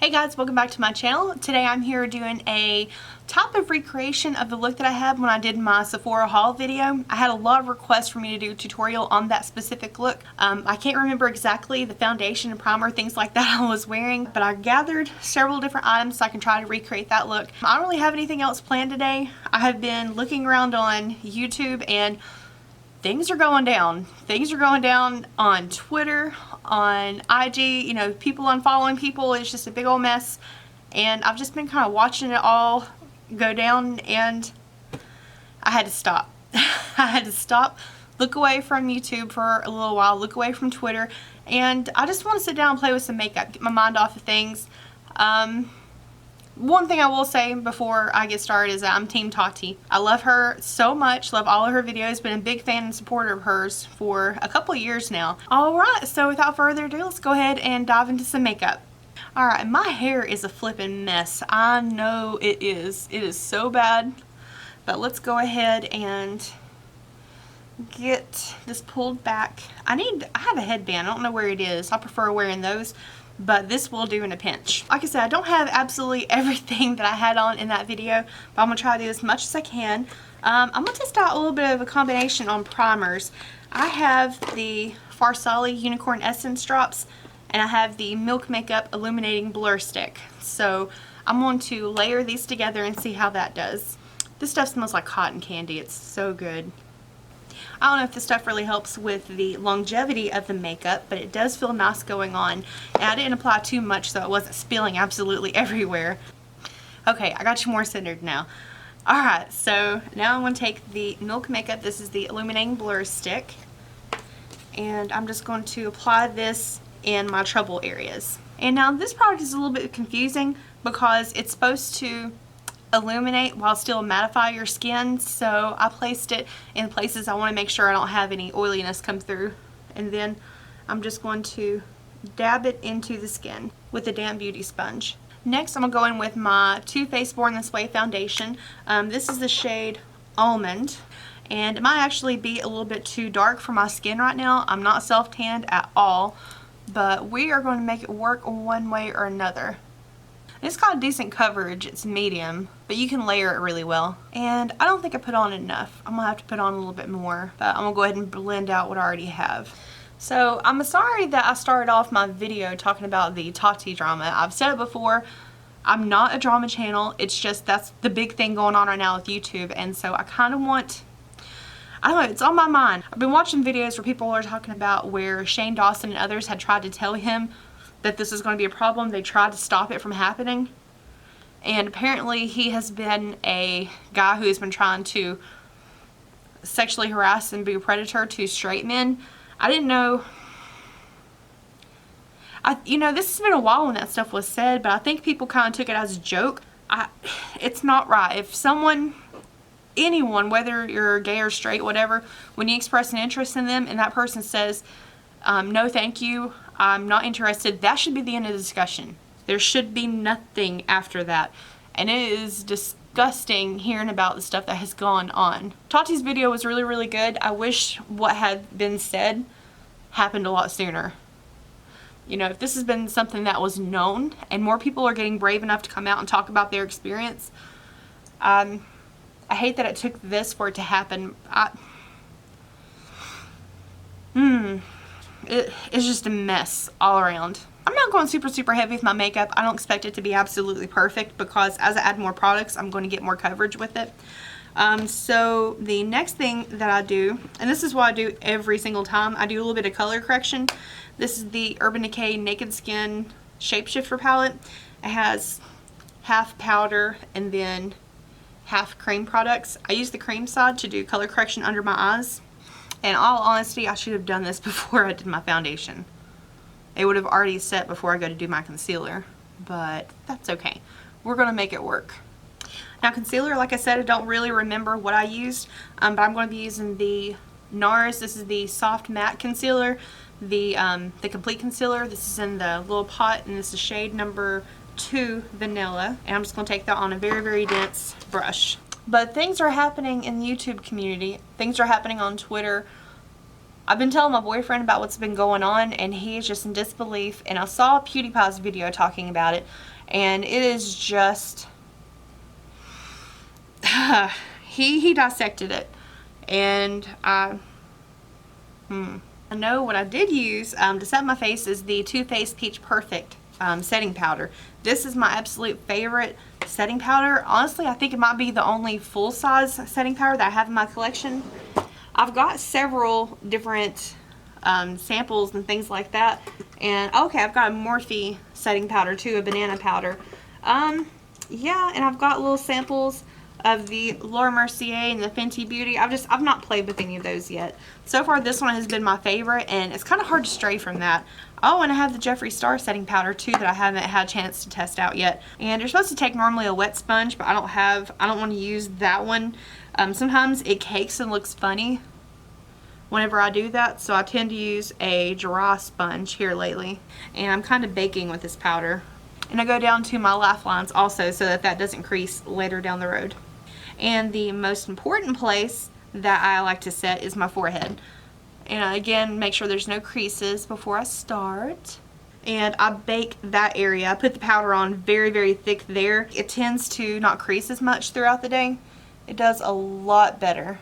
Hey guys, welcome back to my channel. Today I'm here doing a type of recreation of the look that I had when I did my Sephora haul video. I had a lot of requests for me to do a tutorial on that specific look. I can't remember exactly the foundation and primer, things like that I was wearing, but I gathered several different items so I can try to recreate that look. I don't really have anything else planned today. I have been looking around on YouTube and things are going down. Things are going down on Twitter, on IG, you know, people unfollowing people. It's just a big old mess. And I've just been kind of watching it all go down and I had to stop. I had to stop, look away from YouTube for a little while, look away from Twitter, and I just want to sit down and play with some makeup, get my mind off of things. One thing I will say before I get started is that I'm Team Tati. I love her so much, love all of her videos, been a big fan and supporter of hers for a couple of years now. Alright, so without further ado, let's go ahead and dive into some makeup. Alright, my hair is a flippin' mess. I know it is. It is so bad. But let's go ahead and get this pulled back. I have a headband. I don't know where it is. I prefer wearing those, but this will do in a pinch. Like I said, I don't have absolutely everything that I had on in that video, but I'm going to try to do as much as I can. I'm going to test out a little bit of a combination on primers. I have the Farsali Unicorn Essence Drops, and I have the Milk Makeup Illuminating Blur Stick. So I'm going to layer these together and see how that does. This stuff smells like cotton candy. It's so good. I don't know if this stuff really helps with the longevity of the makeup, but it does feel nice going on. And I didn't apply too much so it wasn't spilling absolutely everywhere. Okay, I got you more centered now. Alright, so now I'm going to take the Milk Makeup. This is the Illuminating Blur Stick. And I'm just going to apply this in my trouble areas. And now this product is a little bit confusing because it's supposed to illuminate while still mattify your skin, so I placed it in places I want to make sure I don't have any oiliness come through, and then I'm just going to dab it into the skin with a damp beauty sponge. Next I'm going to go in with my Too Faced Born This Way foundation. This is the shade Almond, and it might actually be a little bit too dark for my skin right now. I'm not self-tanned at all, but we are going to make it work one way or another. It's got decent coverage, it's medium, but you can layer it really well. And I don't think I put on enough. I'm going to have to put on a little bit more, but I'm going to go ahead and blend out what I already have. So I'm sorry that I started off my video talking about the Tati drama. I've said it before, I'm not a drama channel, it's just that's the big thing going on right now with YouTube, and so I kind of want, I don't know, it's on my mind. I've been watching videos where people are talking about where Shane Dawson and others had tried to tell him that this is going to be a problem. They tried to stop it from happening, and apparently he has been a guy who has been trying to sexually harass and be a predator to straight men. I didn't know, you know, this has been a while when that stuff was said, but I think people kind of took it as a joke. It's not right. If someone, anyone, whether you're gay or straight, whatever, when you express an interest in them and that person says, no thank you, I'm not interested, that should be the end of the discussion. There should be nothing after that. And it is disgusting hearing about the stuff that has gone on. Tati's video was really, really good. I wish what had been said happened a lot sooner. You know, if this has been something that was known and more people are getting brave enough to come out and talk about their experience, I hate that it took this for it to happen. It's just a mess all around. I'm not going super heavy with my makeup. I don't expect it to be absolutely perfect because as I add more products, I'm going to get more coverage with it. So the next thing that I do, and this is what I do every single time, I do a little bit of color correction. This is the Urban Decay Naked Skin Shapeshifter palette. It has half powder and then half cream products. I use the cream side to do color correction under my eyes. In all honesty, I should have done this before I did my foundation. It would have already set before I go to do my concealer, but that's okay. We're going to make it work. Now concealer, like I said, I don't really remember what I used, but I'm going to be using the NARS. This is the Soft Matte Concealer, the Complete Concealer. This is in the little pot, and this is shade number 2 Vanilla. And I'm just going to take that on a very dense brush. But things are happening in the YouTube community. Things are happening on Twitter. I've been telling my boyfriend about what's been going on, and he is just in disbelief. And I saw PewDiePie's video talking about it, and it is just he dissected it. And I know what I did use to set my face is the Too Faced Peach Perfect setting powder. This is my absolute favorite setting powder. Honestly, I think it might be the only full-size setting powder that I have in my collection. I've got several different samples and things like that. And okay, I've got a Morphe setting powder too, a banana powder. Yeah, and I've got little samples of the Laura Mercier and the Fenty Beauty. I've not played with any of those yet. So far this one has been my favorite, and it's kind of hard to stray from that. Oh, and I have the Jeffree Star setting powder too that I haven't had a chance to test out yet. And you're supposed to take normally a wet sponge, but I don't want to use that one. Sometimes it cakes and looks funny whenever I do that, so I tend to use a dry sponge here lately. And I'm kind of baking with this powder. And I go down to my laugh lines also so that doesn't crease later down the road. And the most important place that I like to set is my forehead. And again, make sure there's no creases before I start. And I bake that area. I put the powder on very, very thick there. It tends to not crease as much throughout the day. It does a lot better.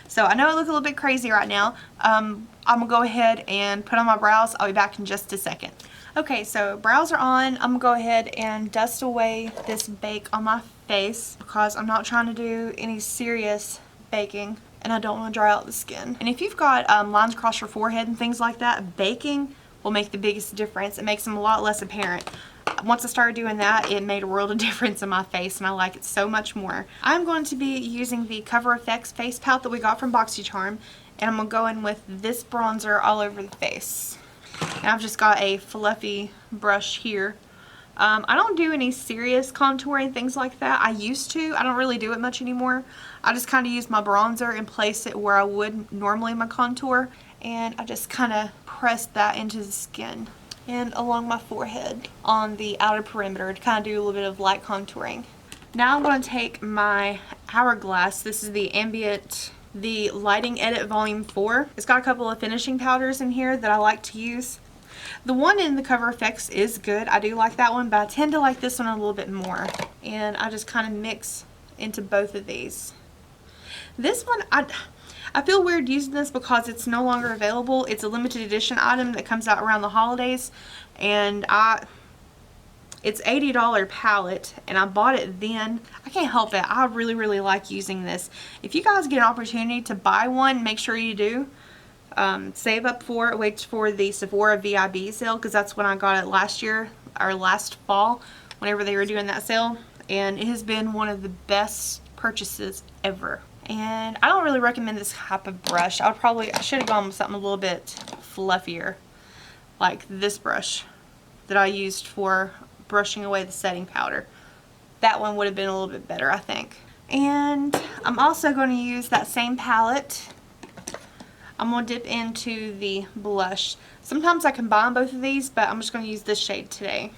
So I know I look a little bit crazy right now. I'm gonna go ahead and put on my brows. I'll be back in just a second. Okay, so brows are on. I'm gonna go ahead and dust away this bake on my face because I'm not trying to do any serious baking, and I don't want to dry out the skin. And if you've got lines across your forehead and things like that, baking will make the biggest difference. It makes them a lot less apparent. Once I started doing that, it made a world of difference in my face, and I like it so much more. I'm going to be using the Cover FX face palette that we got from Boxycharm, and I'm going to go in with this bronzer all over the face. And I've just got a fluffy brush here. I don't do any serious contouring, things like that. I used to. I don't really do it much anymore. I just kind of use my bronzer and place it where I would normally in my contour. And I just kind of press that into the skin and along my forehead on the outer perimeter to kind of do a little bit of light contouring. Now I'm going to take my Hourglass. This is the Ambient, the Lighting Edit Volume 4. It's got a couple of finishing powders in here that I like to use. The one in the Cover FX is good. I do like that one, but I tend to like this one a little bit more. And I just kind of mix into both of these. This one, I feel weird using this because it's no longer available. It's a limited edition item that comes out around the holidays. And it's $80 palette, and I bought it then. I can't help it. I really, really like using this. If you guys get an opportunity to buy one, make sure you do. Save up for it. Wait for the Sephora VIB sale, because that's when I got it last year, or last fall, whenever they were doing that sale. And it has been one of the best purchases ever. And I don't really recommend this type of brush. I should have gone with something a little bit fluffier, like this brush that I used for brushing away the setting powder. That one would have been a little bit better, I think. And I'm also going to use that same palette. I'm going to dip into the blush. Sometimes I combine both of these, but I'm just going to use this shade today.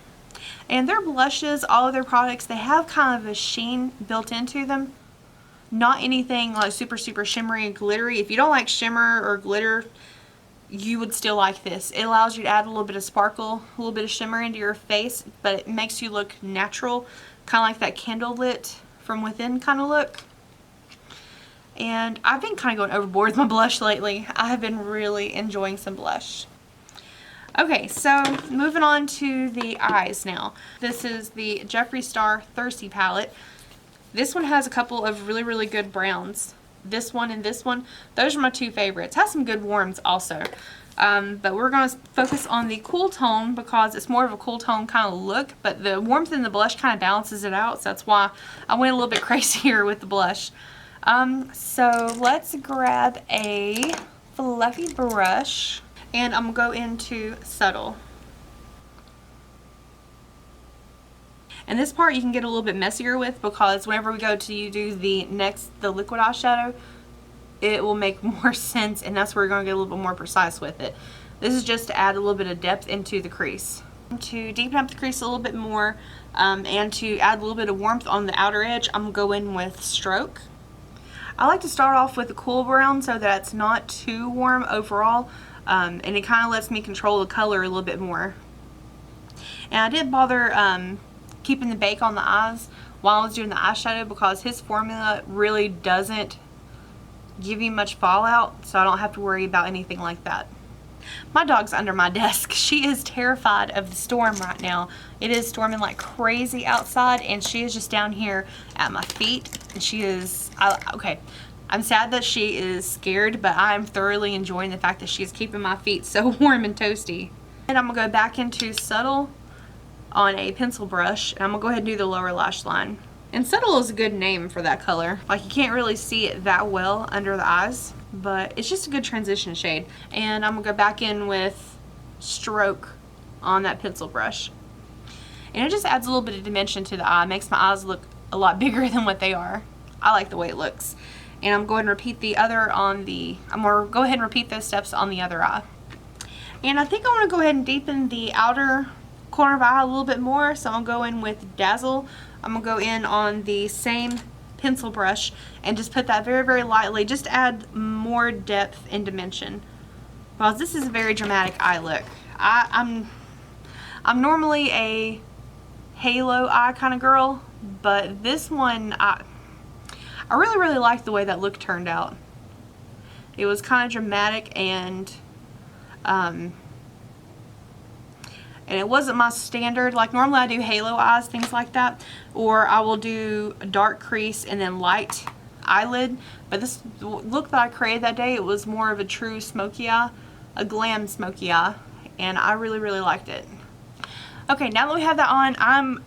And their blushes, all of their products, they have kind of a sheen built into them. Not anything like super, super shimmery and glittery. If you don't like shimmer or glitter, you would still like this. It allows you to add a little bit of sparkle, a little bit of shimmer into your face, but it makes you look natural, kind of like that candle lit from within kind of look. And I've been kind of going overboard with my blush lately. I have been really enjoying some blush. Okay, so moving on to the eyes now. This is the Jeffree Star Thirsty palette. This one has a couple of really, really good browns. This one and this one, those are my two favorites. It has some good warms also. But we're going to focus on the cool tone because it's more of a cool tone kind of look, but the warmth in the blush kind of balances it out, so that's why I went a little bit crazier with the blush. So let's grab a fluffy brush, and I'm going to go into Subtle. And this part you can get a little bit messier with because whenever we go to do the liquid eyeshadow, it will make more sense, and that's where we're going to get a little bit more precise with it. This is just to add a little bit of depth into the crease. To deepen up the crease a little bit more, and to add a little bit of warmth on the outer edge, I'm going to go in with Stroke. I like to start off with a cool brown so that it's not too warm overall, and it kind of lets me control the color a little bit more. And I didn't bother keeping the bake on the eyes while I was doing the eyeshadow because his formula really doesn't give you much fallout, so I don't have to worry about anything like that. My dog's under my desk. She is terrified of the storm right now. It is storming like crazy outside, and she is just down here at my feet. And she is, okay, I'm sad that she is scared, but I'm thoroughly enjoying the fact that she is keeping my feet so warm and toasty. And I'm gonna go back into Subtle on a pencil brush, and I'm gonna go ahead and do the lower lash line. And Subtle is a good name for that color. Like, you can't really see it that well under the eyes, but it's just a good transition shade. And I'm gonna go back in with Stroke on that pencil brush. And it just adds a little bit of dimension to the eye. It makes my eyes look a lot bigger than what they are. I like the way it looks. And I'm going to repeat the other on the, I'm gonna go ahead and repeat those steps on the other eye. And I think I wanna go ahead and deepen the outer corner of the eye a little bit more. So I'm gonna go in with Dazzle. I'm gonna go in on the same pencil brush and just put that very, very lightly. Just add more depth and dimension, because this is a very dramatic eye look. I'm normally a halo eye kind of girl, but this one I really, really like the way that look turned out. It was kind of dramatic, and it wasn't my standard. Like, normally I do halo eyes, things like that, or I will do a dark crease and then light eyelid. But this look that I created that day, it was more of a true smoky eye, a glam smoky eye, and I really, really liked it. Okay, now that we have that on,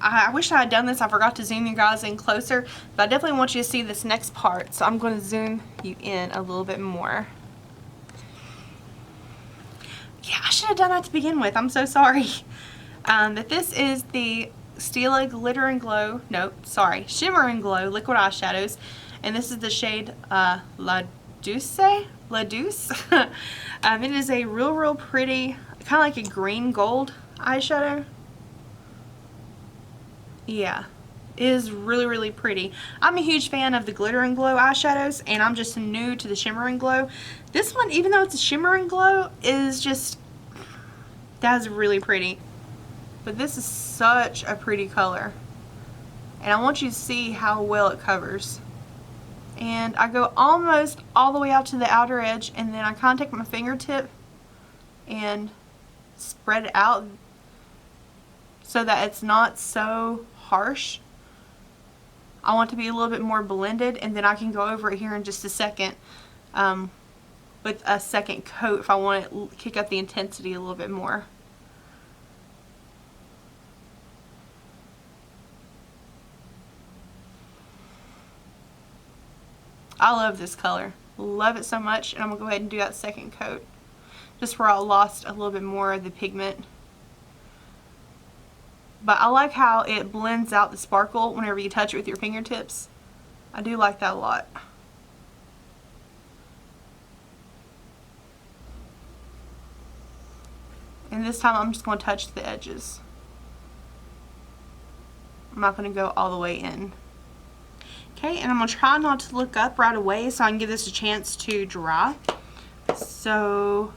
I wish I had done this. I forgot to zoom you guys in closer, but I definitely want you to see this next part, so I'm going to zoom you in a little bit more. Yeah, I should have done that to begin with. I'm so sorry. But this is the Stila Glitter and Glow, Shimmer and Glow Liquid Eyeshadows. And this is the shade La Douce. It is a real, real pretty, kind of like a green gold eyeshadow. Yeah, it is really, really pretty. I'm a huge fan of the Glitter and Glow eyeshadows, and I'm just new to the Shimmer and Glow. This one, even though it's a Shimmer and Glow, is just, that's really pretty. But this is such a pretty color, and I want you to see how well it covers. And I go almost all the way out to the outer edge, and then I kind of take my fingertip and spread it out so that it's not so harsh. I want it to be a little bit more blended, and then I can go over it here in just a second with a second coat if I want to kick up the intensity a little bit more. I love this color. Love it so much, and I'm going to go ahead and do that second coat just where I lost a little bit more of the pigment. But I like how it blends out the sparkle whenever you touch it with your fingertips. I do like that a lot. And this time I'm just going to touch the edges. I'm not going to go all the way in. Okay, and I'm going to try not to look up right away so I can give this a chance to dry. So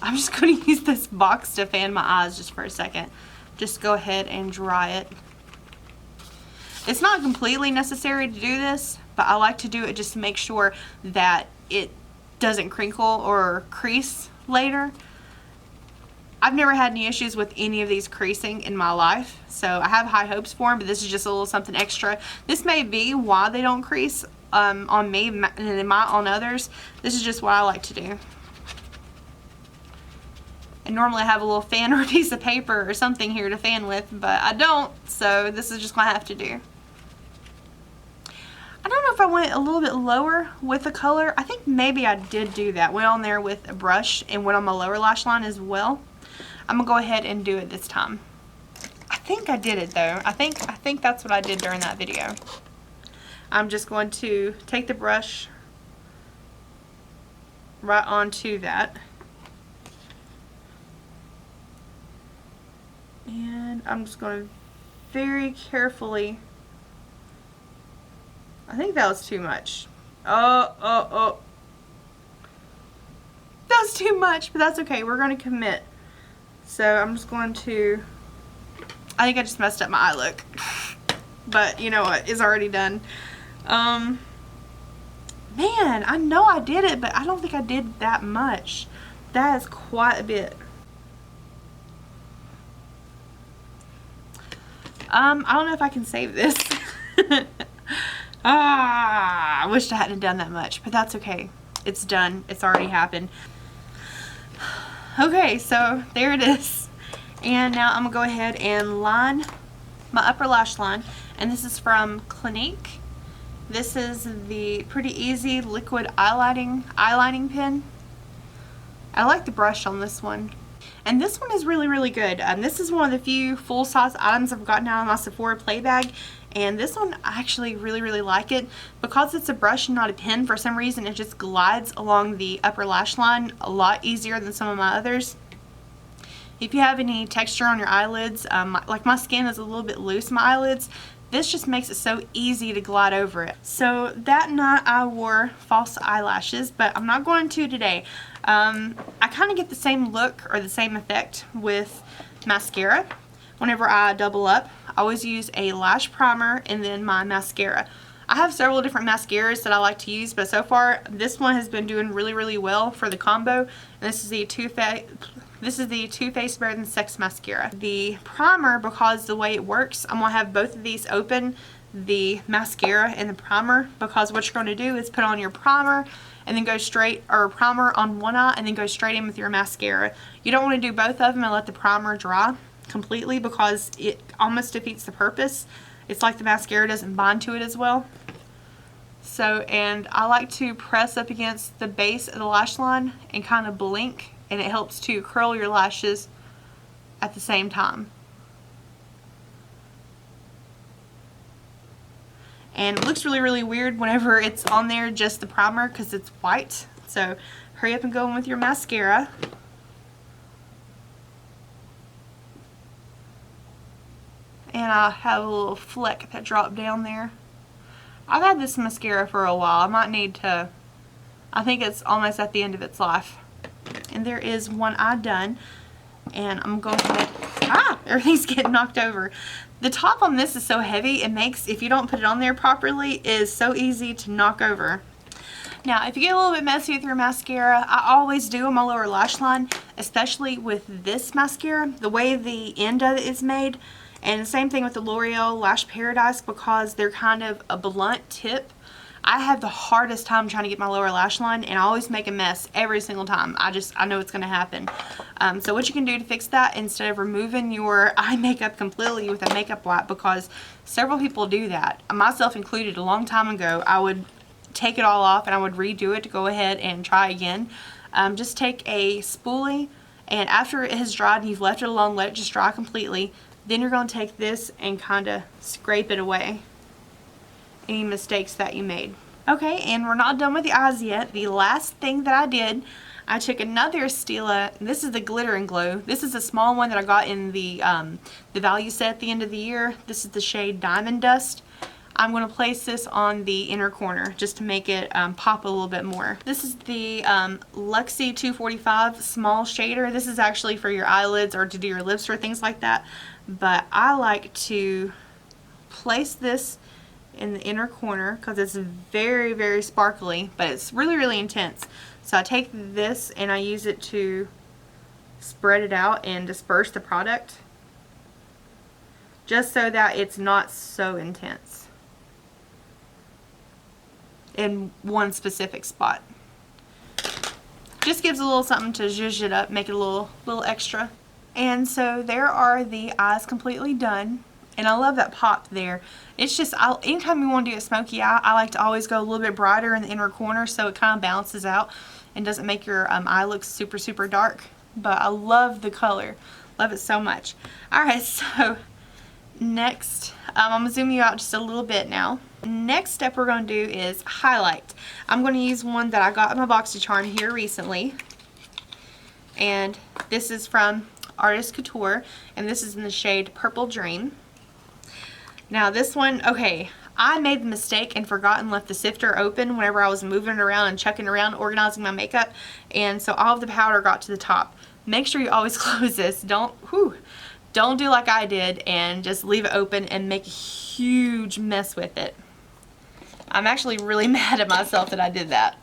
I'm just going to use this box to fan my eyes just for a second. Just go ahead and dry it. It's not completely necessary to do this, but I like to do it just to make sure that it doesn't crinkle or crease later. I've never had any issues with any of these creasing in my life, so I have high hopes for them, but this is just a little something extra. This may be why they don't crease on me and they might on others. This is just what I like to do. And normally I have a little fan or a piece of paper or something here to fan with, but I don't, so this is just what I have to do. I don't know if I went a little bit lower with the color. I think maybe I did do that. Went on there with a brush and went on my lower lash line as well. I'm gonna go ahead and do it this time. I think I did it though. I think that's what I did during that video. I'm just going to take the brush right onto that. And I'm just going to very carefully I think that was too much. Oh. That was too much, but that's okay. We're going to commit. So I'm just going to, I think I just messed up my eye look. But you know what? It's already done. Man, I know I did it, but I don't think I did that much. That is quite a bit. I don't know if I can save this. I wished I hadn't done that much, but that's okay. It's done. It's already happened. Okay, so there it is. And now I'm going to go ahead and line my upper lash line. And this is from Clinique. This is the Pretty Easy Liquid Eyelining Pen. I like the brush on this one. And this one is really, really good. This is one of the few full-size items I've gotten out of my Sephora play bag. And this one, I actually really, really like it. Because it's a brush and not a pen, for some reason it just glides along the upper lash line a lot easier than some of my others. If you have any texture on your eyelids, like my skin is a little bit loose in my eyelids, this just makes it so easy to glide over it. So that night I wore false eyelashes, but I'm not going to today. I kind of get the same look or the same effect with mascara. Whenever I double up, I always use a lash primer and then my mascara. I have several different mascaras that I like to use, but so far this one has been doing really, really well for the combo. And this is the Too Faced Better Than Sex mascara. The primer, because the way it works, I'm going to have both of these open, the mascara and the primer, because what you're going to do is put on your primer and then go straight, or primer on one eye and then go straight in with your mascara. You don't want to do both of them and let the primer dry completely, because it almost defeats the purpose. It's like the mascara doesn't bind to it as well. So, and I like to press up against the base of the lash line and kind of blink, and it helps to curl your lashes at the same time. And it looks really, really weird whenever it's on there, just the primer, because it's white. So hurry up and go in with your mascara. And I have a little fleck that dropped down there. I've had this mascara for a while. I might need to, I think it's almost at the end of its life. And there is one eye done. And I'm going to go ahead, everything's getting knocked over. The top on this is so heavy, it makes, if you don't put it on there properly, is so easy to knock over. Now, if you get a little bit messy with your mascara, I always do on my lower lash line, especially with this mascara, the way the end of it is made. And the same thing with the L'Oreal Lash Paradise, because they're kind of a blunt tip. I have the hardest time trying to get my lower lash line, and I always make a mess every single time. I know it's going to happen. So what you can do to fix that, instead of removing your eye makeup completely with a makeup wipe, because several people do that, myself included, a long time ago, I would take it all off and I would redo it to go ahead and try again. Just take a spoolie, and after it has dried and you've left it alone, let it just dry completely. Then you're going to take this and kind of scrape it away, any mistakes that you made. Okay, and we're not done with the eyes yet. The last thing that I did, I took another Stila. This is the Glitter and Glow. This is a small one that I got in the value set at the end of the year. This is the shade Diamond Dust. I'm going to place this on the inner corner just to make it pop a little bit more. This is the Luxie 245 small shader. This is actually for your eyelids or to do your lips or things like that. But I like to place this in the inner corner because it's very, very sparkly, but it's really, really intense. So I take this and I use it to spread it out and disperse the product, just so that it's not so intense in one specific spot. Just gives a little something to zhuzh it up, make it a little extra. And so there are the eyes completely done. And I love that pop there. It's just, anytime you want to do a smoky eye, I like to always go a little bit brighter in the inner corner so it kind of balances out and doesn't make your eye look super, super dark. But I love the color. Love it so much. Alright, so next, I'm going to zoom you out just a little bit now. Next step we're going to do is highlight. I'm going to use one that I got in my Boxycharm here recently. And this is from Artist Couture, and this is in the shade Purple Dream. Now this one, okay, I made the mistake and forgot and left the sifter open whenever I was moving it around and chucking around, organizing my makeup, and so all of the powder got to the top. Make sure you always close this. Don't do like I did and just leave it open and make a huge mess with it. I'm actually really mad at myself that I did that,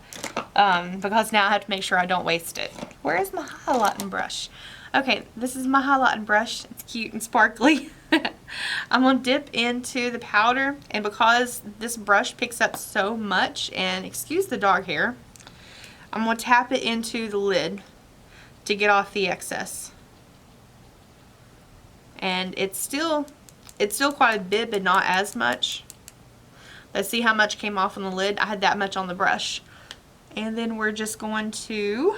because now I have to make sure I don't waste it. Where is my highlighting brush? Okay, this is my highlighting brush. It's cute and sparkly. I'm going to dip into the powder, and because this brush picks up so much, and excuse the dog hair, I'm going to tap it into the lid to get off the excess. And it's still quite a bit, but not as much. Let's see how much came off on the lid. I had that much on the brush. And then we're just going to,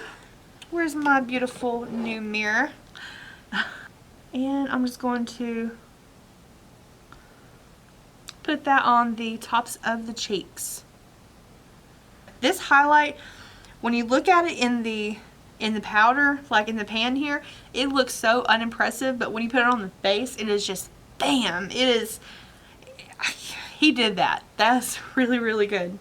where's my beautiful new mirror? And I'm just going to put that on the tops of the cheeks. This highlight, when you look at it in the powder, like in the pan here, it looks so unimpressive, but when you put it on the face, it is just bam. It is, he did that. That's really, really good.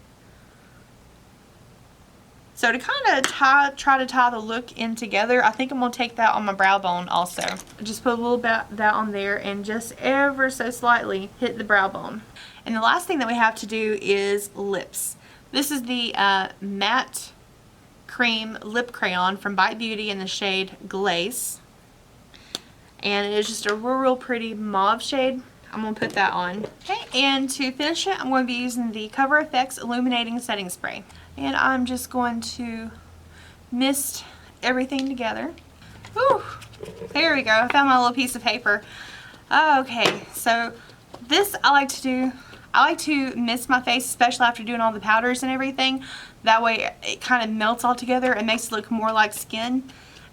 So to kind of try to tie the look in together, I think I'm going to take that on my brow bone also. Just put a little bit of that on there and just ever so slightly hit the brow bone. And the last thing that we have to do is lips. This is the matte cream lip crayon from Bite Beauty in the shade Glaze. And it is just a real pretty mauve shade. I'm going to put that on. Okay, and to finish it, I'm going to be using the Cover FX Illuminating Setting Spray. And I'm just going to mist everything together. Whew, there we go. I found my little piece of paper. Okay, so this I like to do. I like to mist my face, especially after doing all the powders and everything. That way it kind of melts all together and makes it look more like skin.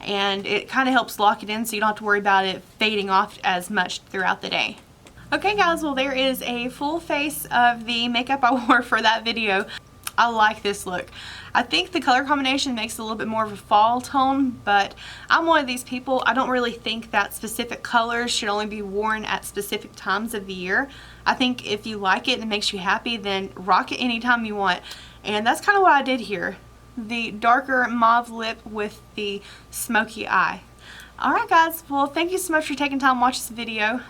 And it kind of helps lock it in so you don't have to worry about it fading off as much throughout the day. Okay guys, well there is a full face of the makeup I wore for that video. I like this look. I think the color combination makes it a little bit more of a fall tone, but I'm one of these people, I don't really think that specific colors should only be worn at specific times of the year. I think if you like it and it makes you happy, then rock it anytime you want. And that's kind of what I did here. The darker mauve lip with the smoky eye. Alright guys, well thank you so much for taking time to watch this video.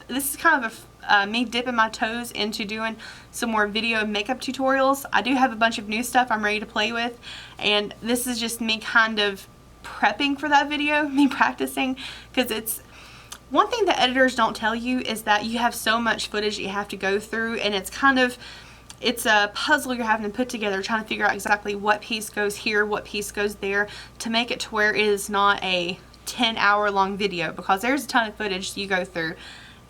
This is kind of me dipping my toes into doing some more video and makeup tutorials. I do have a bunch of new stuff I'm ready to play with, and this is just me kind of prepping for that video, me practicing, because it's one thing that editors don't tell you is that you have so much footage that you have to go through, and it's a puzzle you're having to put together, trying to figure out exactly what piece goes here, what piece goes there, to make it to where it is not a 10-hour long video, because there's a ton of footage you go through.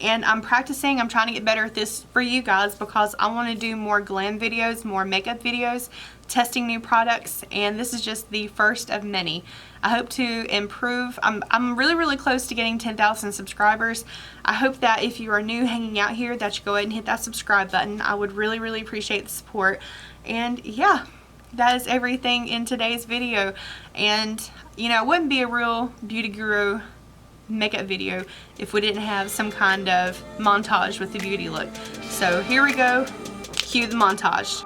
And I'm practicing, I'm trying to get better at this for you guys, because I want to do more glam videos, more makeup videos, testing new products, and this is just the first of many. I hope to improve. I'm really close to getting 10,000 subscribers. I hope that if you are new hanging out here that you go ahead and hit that subscribe button. I would really appreciate the support. And yeah, that is everything in today's video. And you know, it wouldn't be a real beauty guru makeup video if we didn't have some kind of montage with the beauty look. So here we go, cue the montage.